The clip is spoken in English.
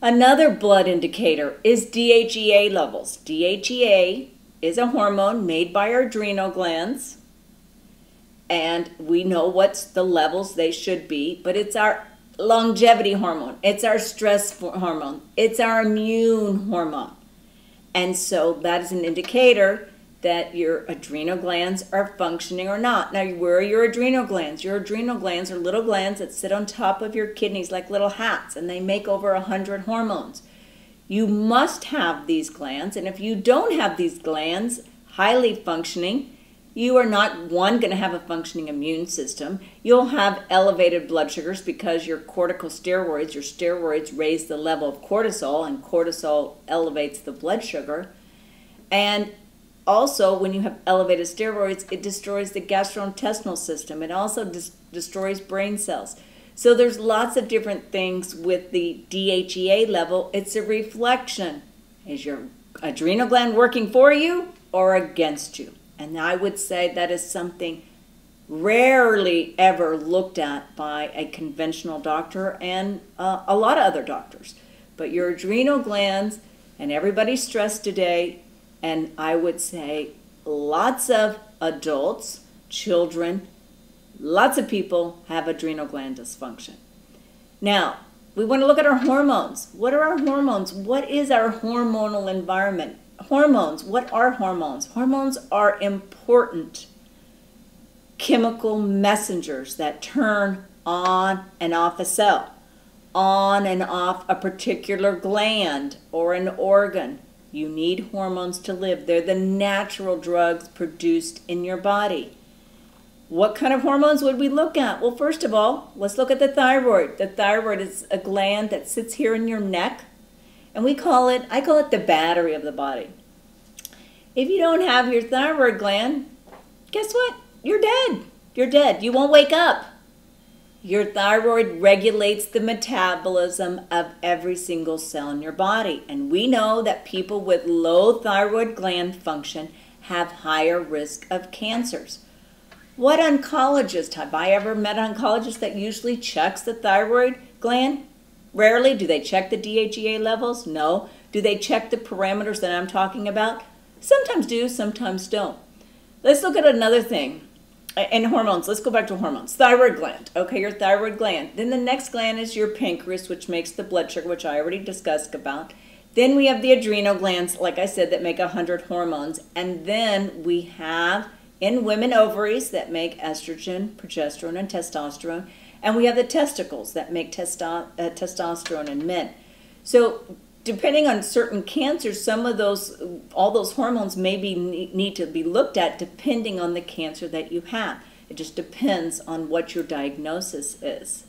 Another blood indicator is DHEA levels. DHEA is a hormone made by our adrenal glands, and we know what's the levels they should be, but it's our longevity hormone, it's our stress hormone, it's our immune hormone. And so that is an indicator that your adrenal glands are functioning or not. Now, where are your adrenal glands? Your adrenal glands are little glands that sit on top of your kidneys like little hats, and they make over 100 hormones. You must have these glands, and if you don't have these glands highly functioning, you are not, one, going to have a functioning immune system. You'll have elevated blood sugars because your steroids raise the level of cortisol, and cortisol elevates the blood sugar. And also, when you have elevated steroids, it destroys the gastrointestinal system. It also destroys brain cells. So there's lots of different things with the DHEA level. It's a reflection. Is your adrenal gland working for you or against you? And I would say that is something rarely ever looked at by a conventional doctor and a lot of other doctors. But your adrenal glands, and everybody's stressed today, and I would say lots of adults, children, lots of people have adrenal gland dysfunction. Now, we want to look at our hormones. What are our hormones? What is our hormonal environment? Hormones, what are hormones? Hormones are important chemical messengers that turn on and off a cell, on and off a particular gland or an organ. You need hormones to live. They're the natural drugs produced in your body. What kind of hormones would we look at? Well, first of all, let's look at the thyroid. The thyroid is a gland that sits here in your neck, and I call it the battery of the body. If you don't have your thyroid gland, guess what? You're dead. You're dead. You won't wake up. Your thyroid regulates the metabolism of every single cell in your body. And we know that people with low thyroid gland function have higher risk of cancers. What oncologist, have I ever met an oncologist that usually checks the thyroid gland? Rarely. Do they check the DHEA levels? No. Do they check the parameters that I'm talking about? Sometimes do, sometimes don't. Let's look at another thing. And hormones, let's go back to hormones. Thyroid gland, okay, your thyroid gland. Then the next gland is your pancreas, which makes the blood sugar, which I already discussed about. Then we have the adrenal glands, like I said, that make 100 hormones. And then we have, in women, ovaries that make estrogen, progesterone, and testosterone. And we have the testicles that make testosterone in men. So depending on certain cancers, all those hormones need to be looked at depending on the cancer that you have. It just depends on what your diagnosis is.